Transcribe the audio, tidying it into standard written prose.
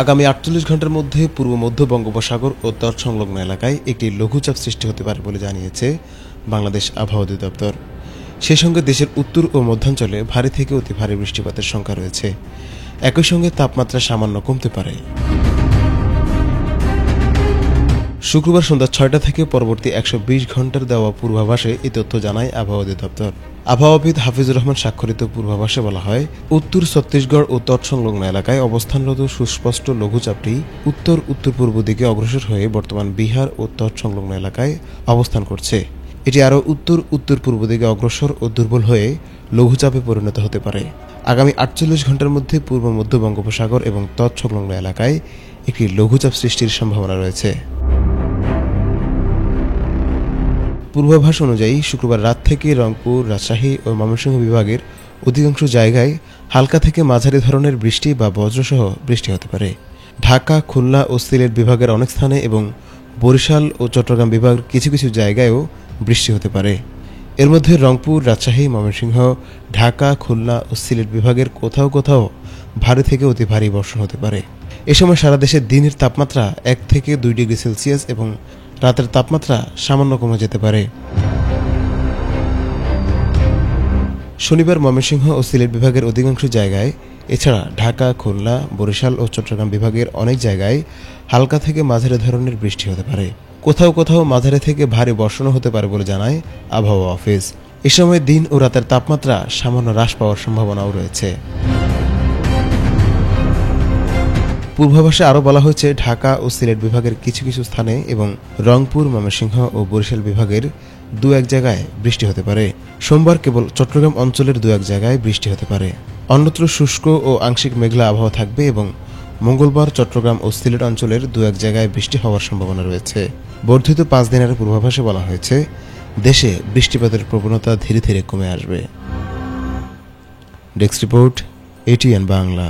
আগামী ৪৮ ঘন্টার মধ্যে পূর্ব মধ্য বঙ্গোপসাগর ও তৎসংলগ্ন এলাকায় একটি লঘুচাপ সৃষ্টি হতে পারে বলে জানিয়েছে বাংলাদেশ আবহাওয়া অধিদপ্তর। সেই সঙ্গে দেশের উত্তর ও মধ্যাঞ্চলে ভারী থেকে অতি ভারী বৃষ্টিপাতের সংখ্যা রয়েছে। একই সঙ্গে তাপমাত্রা সামান্য কমতে পারে। শুক্রবার সন্ধ্যা ৬টা থেকে পরবর্তী ১২০ ঘন্টার দেওয়া পূর্বাভাসে এই তথ্য জানায় আবহাওয়া অধিদপ্তর। আবহাওয়াবিদ হাফিজুর রহমান স্বাক্ষরিত পূর্বাভাসে বলা হয়, উত্তর ছত্তিশগড় ও তৎসংলগ্ন এলাকায় অবস্থানরত সুস্পষ্ট লঘুচাপটি উত্তর উত্তর পূর্ব দিকে অগ্রসর হয়ে বর্তমান বিহার ও তৎসংলগ্ন এলাকায় অবস্থান করছে। এটি আরও উত্তর উত্তর পূর্ব দিকে অগ্রসর ও দুর্বল হয়ে লঘুচাপে পরিণত হতে পারে। আগামী ৪৮ ঘন্টার মধ্যে পূর্ব মধ্য বঙ্গোপসাগর এবং তৎসংলগ্ন এলাকায় একটি লঘুচাপ সৃষ্টির সম্ভাবনা রয়েছে। পূর্বাভাস অনুযায়ী শুক্রবার রাত থেকে রংপুর, রাজশাহী ও ময়মনসিংহ বিভাগের অধিকাংশ জায়গায় হালকা থেকে মাঝারি ধরনের বৃষ্টি বা বজ্রসহ বৃষ্টি হতে পারে। ঢাকা, খুলনা ও সিলেট বিভাগের অনেক স্থানে এবং বরিশাল ও চট্টগ্রাম বিভাগের কিছু কিছু জায়গায়ও বৃষ্টি হতে পারে। এর মধ্যে রংপুর, রাজশাহী, ময়মনসিংহ, ঢাকা, খুলনা ও সিলেট বিভাগের কোথাও কোথাও ভারী থেকে অতি ভারী বর্ষণ হতে পারে। এ সময় সারা দেশে দিনের তাপমাত্রা ১ থেকে ২ ডিগ্রি সেলসিয়াস এবং রাতের তাপমাত্রা সামান্য কমে যেতে পারে। শনিবার ময়মনসিংহ ও সিলেট বিভাগের অধিকাংশ জায়গায়, এছাড়া ঢাকা, খুলনা, বরিশাল ও চট্টগ্রাম বিভাগের অনেক জায়গায় হালকা থেকে মাঝারি ধরনের বৃষ্টি হতে পারে। কোথাও কোথাও মাঝারি থেকে ভারী বর্ষণও হতে পারে বলে জানায় আবহাওয়া অফিস। এ সময় দিন ও রাতের তাপমাত্রা সামান্য হ্রাস পাওয়ার সম্ভাবনাও রয়েছে। পূর্বাভাসে আরও বলা হয়েছে, ঢাকা ও সিলেট বিভাগের কিছু কিছু স্থানে এবং রংপুর, ময়মনসিংহ ও বরিশাল বিভাগের দু এক জায়গায় বৃষ্টি হতে পারে। সোমবার কেবল চট্টগ্রাম অঞ্চলের দু এক জায়গায় বৃষ্টি হতে পারে। অন্যত্র শুষ্ক ও আংশিক মেঘলা আবহাওয়া থাকবে এবং মঙ্গলবার চট্টগ্রাম ও সিলেট অঞ্চলের দু এক জায়গায় বৃষ্টি হওয়ার সম্ভাবনা রয়েছে। বর্ধিত ৫ দিনের পূর্বাভাসে বলা হয়েছে, দেশে বৃষ্টিপাতের প্রবণতা ধীরে ধীরে কমে আসবে। Desk report, ATN Bangla.